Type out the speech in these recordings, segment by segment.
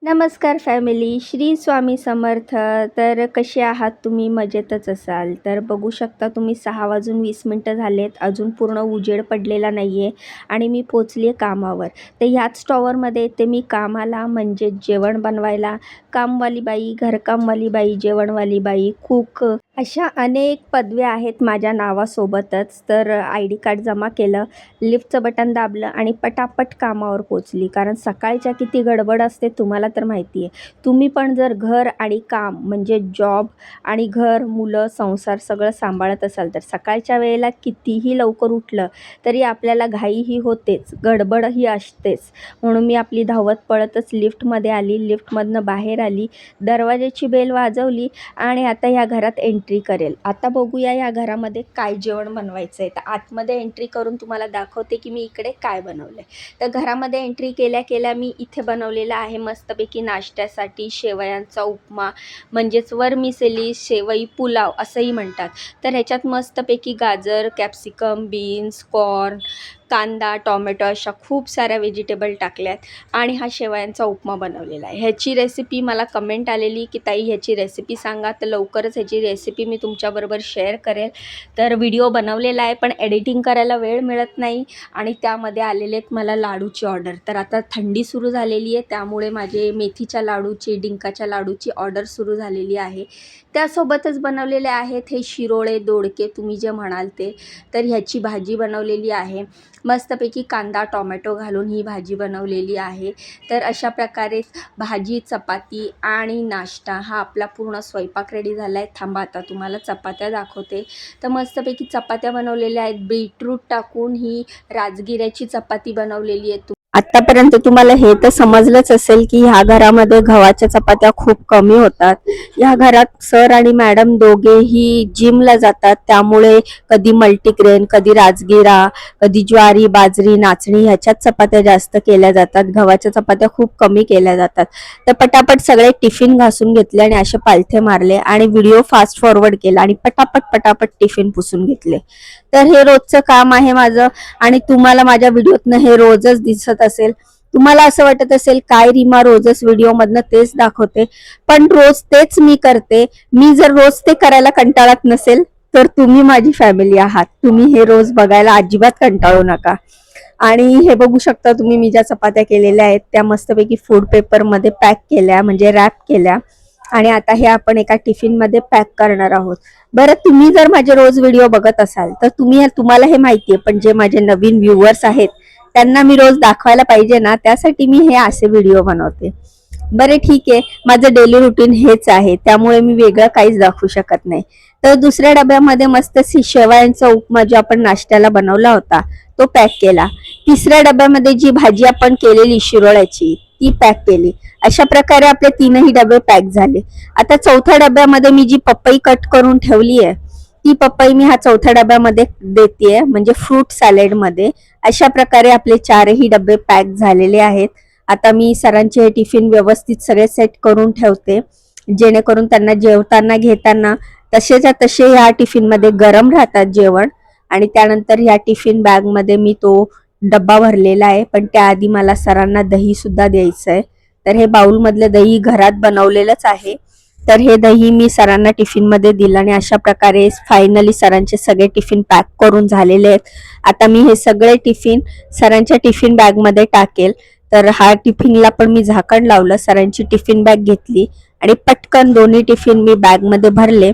नमस्कार फॅमिली, श्री स्वामी समर्थ. तर कसे आहात तुम्ही? मजेतच असाल तर बघू शकता तुम्ही 6:20 झालेत, अजून पूर्ण उजेड पडलेला नाही आहे आणि मी पोचली आहे कामावर. तर ह्याच टॉवरमध्ये येते मी कामाला, म्हणजे जेवण बनवायला. कामवाली बाई, घरकामवाली बाई, जेवणवाली बाई, कुक, अशा अनेक पदव्या आहेत माझ्या नावासोबतच. तर ID कार्ड जमा केलं, लिफ्टचं बटन दाबलं आणि पटापट कामावर पोचली. कारण सकाळच्या किती गडबड असते तुम्हाला तर माहिती आहे. तुम्ही पण जर घर आणि काम म्हणजे जॉब आणि घर, मुलं, संसार सगळं सांभाळत असाल तर सकाळच्या वेळेला कितीही लवकर उठलं तरी आपल्याला घाईही होतेच, गडबडही असतेच. म्हणून मी आपली धावत पळतच लिफ्टमध्ये आली, लिफ्टमधनं बाहेर आली, दरवाजाची बेल वाजवली आणि आता ह्या घरात एंट्री करेल. आता बघूया या घरामध्ये काय जेवण बनवायचं आहे. तर आतमध्ये एंट्री करून तुम्हाला दाखवते की मी इकडे काय बनवलं आहे. तर घरामध्ये एंट्री केल्या केल्या मी इथे बनवलेलं आहे मस्तपैकी नाश्त्यासाठी शेवयांचा उपमा, म्हणजेच वर्मिसेली शेवई पुलाव असंही म्हणतात. तर ह्याच्यात मस्तपैकी गाजर, कॅप्सिकम, बीन्स, कॉर्न, कांदा, टॉमॅटो अशा खूप साऱ्या व्हेजिटेबल टाकल्यात आणि हा शेवयांचा उपमा बनवलेला आहे. ह्याची रेसिपी मला कमेंट आलेली की ताई ह्याची रेसिपी सांगा, तर लवकरच ह्याची रेसिपी मी तुमच्याबरोबर शेअर करेल. तर व्हिडिओ बनवलेला आहे पण एडिटिंग करायला वेळ मिळत नाही आणि त्यामध्ये आलेले आहेत मला लाडूची ऑर्डर. तर आता थंडी सुरू झालेली आहे त्यामुळे माझे मेथीच्या लाडूची, डिंकाच्या लाडूची ऑर्डर सुरू झालेली आहे. त्यासोबतच बनवलेले आहेत हे शिरोळे, दोडके तुम्ही जे म्हणाल ते. तर ह्याची भाजी बनवलेली आहे, मस्तपैकी कांदा टोमॅटो घालून ही भाजी बनवलेली आहे. तर अशा प्रकारे भाजी, चपाती आणि नाश्ता हा आपला पूर्ण स्वयंपाक रेडी झाला आहे. थांबा आता तुम्हाला चपात्या दाखवते. तर मस्तपैकी चपात्या बनवलेल्या आहेत, बीटरूट टाकून ही राजगिऱ्याची चपाती बनवलेली आहे. आत्तापर्यंत तुम्हाला हे तर समजलंच असेल की ह्या घरामध्ये गव्हाच्या चपात्या खूप कमी होतात. ह्या घरात सर आणि मॅडम दोघेही जिमला जातात, त्यामुळे कधी मल्टीग्रेन, कधी राजगिरा, कधी ज्वारी, बाजरी, नाचणी ह्याच्यात चपात्या जास्त केल्या जातात. गव्हाच्या चपात्या खूप कमी केल्या जातात. तर पटापट सगळे टिफिन घासून घेतले आणि असे पालथे मारले आणि व्हिडिओ फास्ट फॉरवर्ड केला आणि पटापट टिफिन पुसून घेतले. तर हे रोजचं काम आहे माझं आणि तुम्हाला माझ्या व्हिडिओतनं हे रोजच दिसत असेल. तुम्हाला असं वाटत असेल काय रीमा रोजच व्हिडिओ मधनं तेच दाखवते, पण रोज तेच मी करते. मी जर रोज ते करायला कंटाळत नसेल तर तुम्ही माझी फॅमिली आहात, तुम्ही हे रोज बघायला अजिबात कंटाळू नका. आणि हे बघू शकता तुम्ही, मी ज्या चपात्या केलेल्या आहेत त्या मस्तपैकी फूड पेपर मध्ये पॅक केल्या, म्हणजे रॅप केल्या आणि आता हे आपण एका टिफिन मध्ये पॅक करणार आहोत. बरं, तुम्ही जर माझे रोज व्हिडिओ बघत असाल तर तुम्हाला हे माहितीये, पण जे माझे नवीन व्ह्युअर्स आहेत त्यांना मी रोज दाखवायला पाहिजे ना, त्यासाठी मी हे असे व्हिडिओ बनवते. बरे ठीक आहे, माझं डेली रुटीन हेच आहे त्यामुळे मी वेगळं काहीच दाखवू शकत नाही. तर दुसऱ्या डब्यामध्ये मस्त शेवयांचा उपमा जो आपण नाश्त्याला बनवला होता तो पॅक केला. तिसऱ्या डब्यामध्ये जी भाजी आपण केलेली शिरोळ्याची ती पॅक केली. अशा प्रकारे आपले तीनही डबे पॅक झाले. आता चौथ्या डब्यामध्ये मी जी पपई कट करून ठेवली आहे ती पपई मी ह्या चौथ्या डब्यामध्ये देतेय, म्हणजे फ्रूट सॅलेड मध्ये. अशा प्रकारे आपले चारही डबे पॅक झालेले आहेत. आता मी सरांचे हे टिफिन व्यवस्थित सगळे सेट करून ठेवते, जेणेकरून त्यांना जेवताना घेताना तसेच्या तसे ह्या टिफिन मध्ये गरम राहतात जेवण. आणि त्यानंतर ह्या टिफिन बॅग मध्ये मी तो डब्बा भरलेला आहे, पण त्याआधी मला सरांना दही सुद्धा द्यायचं आहे. तर हे बाउल मधलं दही घरात बनवलेलंच आहे. तर हे दही मी सरांना टिफिन मध्ये दिलं आणि अशा प्रकारे फायनली सरांचे सगळे टिफिन पॅक करून झालेले आहेत. आता मी हे सगळे टिफिन सरांच्या टिफिन बॅग मध्ये टाकेल. तर हा टिफिनला पण मी झाकण लावलं, सरांची टिफिन बॅग घेतली आणि पटकन दोन्ही टिफिन मी बॅग मध्ये भरले.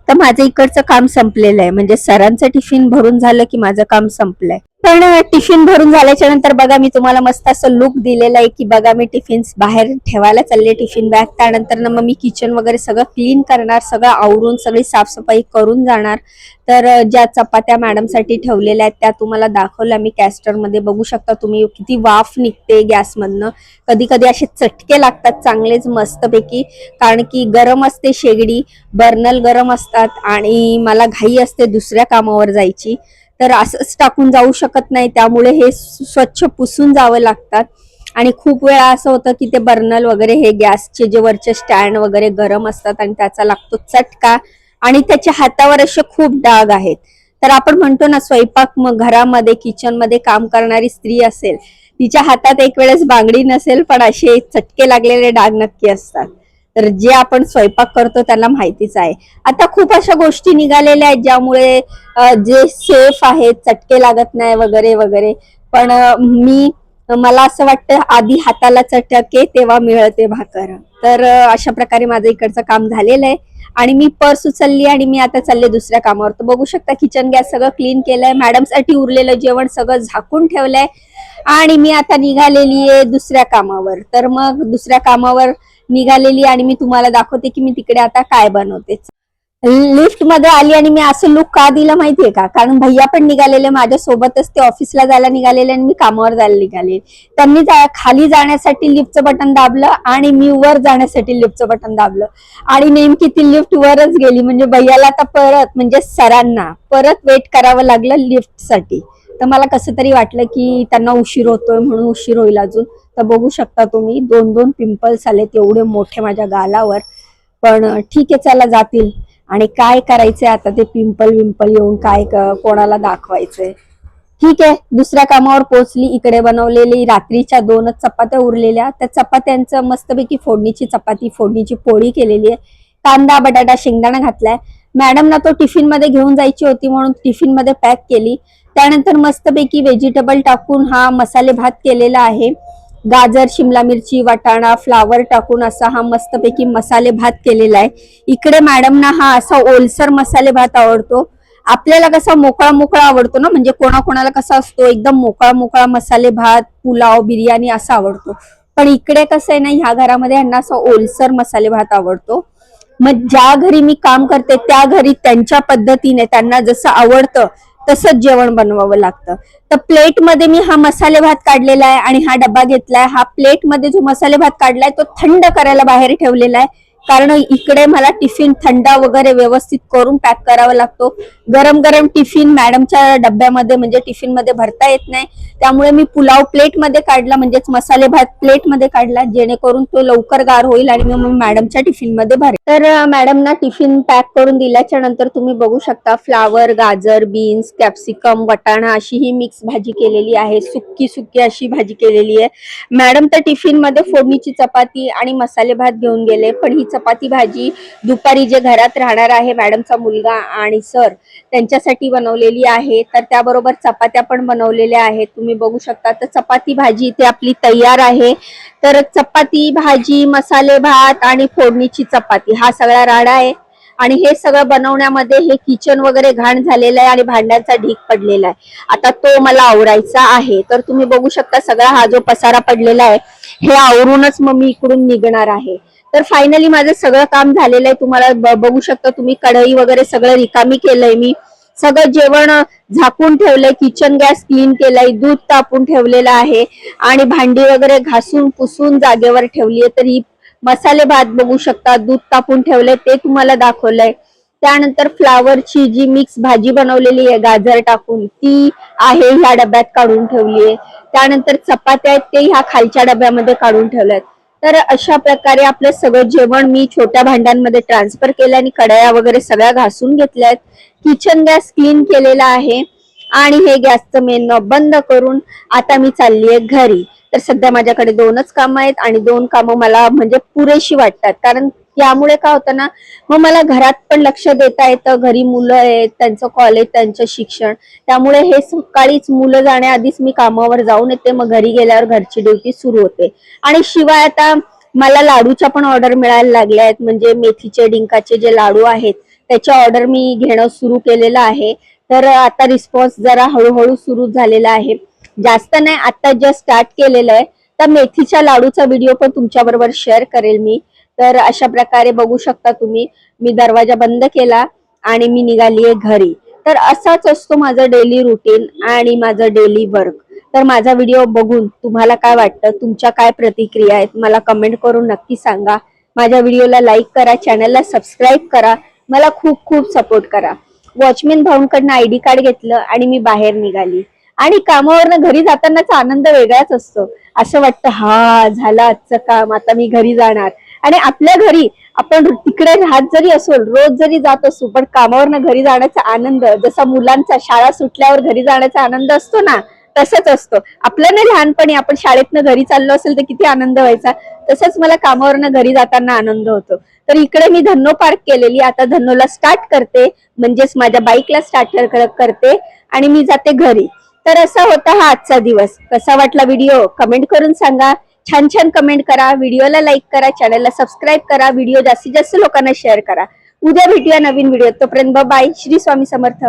तर माझं इकडचं काम संपलेलं आहे, म्हणजे सरांचं टिफिन भरून झालं की माझं काम संपलंय. पण टिफिन भरून झाल्याच्या नंतर बघा मी तुम्हाला मस्त असं लुक दिलेलं आहे की बघा मी टिफिन्स बाहेर ठेवायला चालले टिफिन बॅग. त्यानंतर मग मी किचन वगैरे सगळं क्लीन करणार, सगळं आवरून सगळी साफसफाई करून जाणार. तर ज्या चपात्या मॅडमसाठी ठेवलेल्या आहेत त्या तुम्हाला दाखवल्या मी कॅस्टर मध्ये. बघू शकता तुम्ही किती वाफ निघते गॅसमधनं. कधी कधी असे चटके लागतात चांगलेच मस्तपैकी, कारण की गरम असते शेगडी, बर्नल गरम असतात आणि मला घाई असते दुसऱ्या कामावर जायची. तर असंच टाकून जाऊ शकत नाही, त्यामुळे हे स्वच्छ पुसून जावं लागतात. आणि खूप वेळा असं होतं की ते बर्नल वगैरे हे गॅसचे जे वरचे स्टँड वगैरे गरम असतात आणि त्याचा लागतो चटका आणि त्याच्या हातावर असे खूप डाग आहेत. तर आपण म्हणतो ना, स्वयंपाक घरामध्ये किचन मध्ये काम करणारी स्त्री असेल तिच्या हातात एक वेळेस बांगडी नसेल पण असे चटके लागलेले डाग नक्की असतात. तर जे आपण स्वयंपाक करतो त्यांना माहितीच आहे. आता खूप अशा गोष्टी निघालेल्या आहेत ज्यामुळे जे सेफ आहेत, चटके लागत नाही वगैरे वगैरे. पण मला असं वाटतं आधी हाताला चटके तेव्हा मिळते भाकर. तर अशा प्रकारे माझं इकडचं काम झालेलं आहे आणि मी पर्स उचलली आणि मी आता चालले दुसऱ्या कामावर. तर बघू शकता किचन गॅस सगळं क्लीन केलंय, मॅडमसाठी उरलेलं जेवण सगळं झाकून ठेवलंय आणि मी आता निघालेली आहे दुसऱ्या कामावर. तर मग दुसऱ्या कामावर निघालेली आणि मी तुम्हाला दाखवते की मी तिकडे आता काय बनवते. लिफ्ट मध्ये आली आणि मी असं लुक का दिलं माहितीये का, कारण भैया पण निघालेले माझ्या सोबतच, ते ऑफिसला जायला निघालेले आणि मी कामावर जायला निघाले. त्यांनी खाली जाण्यासाठी लिफ्टचं बटन दाबलं आणि मी वर जाण्यासाठी लिफ्टचं बटन दाबलं आणि नेमकी ती लिफ्ट वरच गेली. म्हणजे भैयाला आता परत म्हणजे सरांना परत वेट करावं लागलं लिफ्टसाठी. तर मला कसं तरी वाटलं की त्यांना उशीर होतोय म्हणून उशीर होईल अजून. तर बघू शकता तुम्ही 2-2 पिंपल्स आलेत एवढे मोठे माझ्या गालावर. पण ठीक आहे, चला जातील. आणि काय करायचंय आता, ते पिंपल विंपल येऊन काय कोणाला दाखवायचंय. ठीक आहे, दुसऱ्या कामावर पोहोचली. इकडे बनवलेली रात्रीच्या 2च चपात्या उरलेल्या, त्या चपात्यांचं मस्तपैकी फोडणीची चपाती, फोडणीची पोळी केलेली आहे. कांदा बटाटा शेंगदाणा घातलाय. मॅडमना तो टिफिन मध्ये घेऊन जायची होती म्हणून टिफिन मध्ये पॅक केली. त्यानंतर मस्तपैकी व्हेजिटेबल टाकून हा मसाले भात केलेला आहे. गाजर, शिमला मिरची, वाटाणा, फ्लावर टाकून असा हा मस्तपैकी मसाले भात केलेला आहे. इकडे मॅडमना हा असा ओलसर मसाले भात आवडतो. आपल्याला कसा मोकळा मोकळा आवडतो ना, म्हणजे कोणाकोणाला कसा असतो एकदम मोकळा मोकळा मसाले भात, पुलाव, बिर्याणी असा आवडतो. पण इकडे कसं आहे ना, ह्या घरामध्ये यांना असा ओलसर मसाले भात आवडतो. मग ज्या घरी मी काम करते त्या घरी त्यांच्या पद्धतीने त्यांना जसं आवडतं तसंच जेवण बनवावं लागतं. तर प्लेट मध्ये मी हा मसाले भात काढलेला आहे आणि हा डबा घेतलाय. हा प्लेट मध्ये जो मसाले भात काढलाय तो थंड करायला बाहेर ठेवलेला आहे, कारण इकडे मला टिफिन थंड वगैरे व्यवस्थित करून पॅक करावा लागतो. गरम गरम टिफिन मॅडमच्या डब्यामध्ये म्हणजे टिफिन मध्ये भरता येत नाही. त्यामुळे मी पुलाव प्लेट मध्ये काढला, म्हणजेच मसाले भात प्लेट मध्ये काढला, जेणेकरून तो लवकर गार होईल आणि मग मॅडमच्या टिफिन मध्ये भरेल. तर मॅडमना टिफिन पॅक करून दिल्याच्या नंतर तुम्ही बघू शकता फ्लावर, गाजर, बीन्स, कॅप्सिकम, वटाणा अशी ही मिक्स भाजी केलेली आहे. सुक्की सुक्की अशी भाजी केलेली आहे. मॅडम तर टिफिन मध्ये फोडणीची चपाती आणि मसाले भात घेऊन गेले, पण ही चपाती भाजी दुपारी जे घरात राहणार आहे मॅडमचा मुलगा आणि सर त्यांच्यासाठी बनवलेली आहे. तर त्याबरोबर चपात्या पण बनवलेल्या आहेत, तुम्ही बघू शकता. तर चपाती भाजी इथे आपली तयार आहे. तर चपाती भाजी, मसाले भात आणि फोडणीची चपाती हा सगळा राडा आहे. आणि हे सगळं बनवण्यामध्ये हे किचन वगैरे घाण झालेलं आहे आणि भांड्यांचा ढीक पडलेला आहे. आता तो मला आवरायचा आहे. तर तुम्ही बघू शकता सगळा हा जो पसारा पडलेला आहे हे आवरूनच मग मी इकडून निघणार आहे. तर फायनली माझं सगळं काम झालेलं आहे. तुम्हाला बघू शकता तुम्ही, कढई वगैरे सगळं रिकामी केलंय मी. सगळं जेवण झाकून ठेवलंय, किचन गॅस क्लीन केलाय, दूध तापून ठेवलेलं आहे आणि भांडी वगैरे घासून पुसून जागेवर ठेवली आहे. तर ही मसाले भात बघू शकता, दूध तापून ठेवलंय ते तुम्हाला दाखवलंय. त्यानंतर फ्लावरची जी मिक्स भाजी बनवलेली आहे गाजर टाकून ती आहे ह्या डब्यात काढून ठेवली आहे. त्यानंतर चपात्या आहेत ते ह्या खालच्या डब्यामध्ये काढून ठेवल्यात. तर अशा प्रकारे आपलं सगळं जेवण मी छोट्या भांड्यांमध्ये ट्रान्सफर केलं आणि कढया वगैरे सगळ्या घासून घेतल्यात. किचन गॅस क्लीन केलेला आहे आणि हे गॅसचं मेन बंद करून आता मी चालली आहे घरी. तर सध्या माझ्याकडे 2च कामं आहेत आणि 2 कामं मला म्हणजे पुरेशी वाटतात, कारण त्यामुळे काय होतं ना, मग मला घरात पण लक्ष देता येतं. घरी मुलं आहेत, त्यांचं कॉलेज, त्यांचं शिक्षण, त्यामुळे हे सकाळीच मुलं जाण्याआधीच मी कामावर जाऊन येते. मग घरी गेल्यावर घरची ड्युटी सुरू होते. आणि शिवाय आता मला लाडूच्या पण ऑर्डर मिळायला लागल्या आहेत, म्हणजे मेथीचे डिंकाचे जे लाडू आहेत त्याची ऑर्डर मी घेणं सुरू केलेलं आहे. तर आता रिस्पॉन्स जरा हळूहळू सुरू झालेला आहे, जास्त नाही, आता जस्ट स्टार्ट केलेलं आहे. तर मेथीच्या लाडूचा व्हिडिओ पण तुमच्या बरोबर शेअर करेल मी. तर अशा प्रकारे बघू शकता तुम्ही, मी दरवाजा बंद केला आणि मी निघालीये घरी. तर असाच असतो माझं डेली रुटीन आणि माझं डेली वर्क. तर माझा व्हिडिओ बघून तुम्हाला काय वाटतं, तुमच्या काय प्रतिक्रिया आहेत मला कमेंट करून नक्की सांगा. माझ्या व्हिडिओला लाईक करा, चॅनलला सबस्क्राईब करा, मला खूप खूप सपोर्ट करा. वॉचमॅन भाऊंकडनं ID कार्ड घेतलं आणि मी बाहेर निघाली. आणि कामावरनं घरी जातानाचा आनंद वेगळाच असतो. असं वाटतं हा झालं आजचं काम, आता मी घरी जाणार. आणि आपल्या घरी आपण तिकडे राहत जरी असो, रोज जरी जात असू, पण कामावरनं घरी जाण्याचा आनंद जसा मुलांचा शाळा सुटल्यावर घरी जाण्याचा आनंद असतो ना, तसंच असतो आपलं ना. लहानपणी आपण शाळेतनं घरी चाललो असेल तर किती आनंद व्हायचा, तसंच मला कामावरनं घरी जाताना आनंद होतो. तर इकडे मी धन्नो पार्क केलेली, आता धन्नोला स्टार्ट करते, म्हणजेच माझ्या बाईकला स्टार्टर करते आणि मी जाते घरी. तर असा होता हा आजचा दिवस. कसा वाटला व्हिडिओ कमेंट करून सांगा. छान छान कमेंट करा, व्हिडिओला लाईक करा, चॅनलला सबस्क्राईब करा, व्हिडिओ जास्तीत जास्त लोकांना शेअर करा. उद्या भेटूया नवीन व्हिडिओ. तोपर्यंत बाय. श्री स्वामी समर्थ.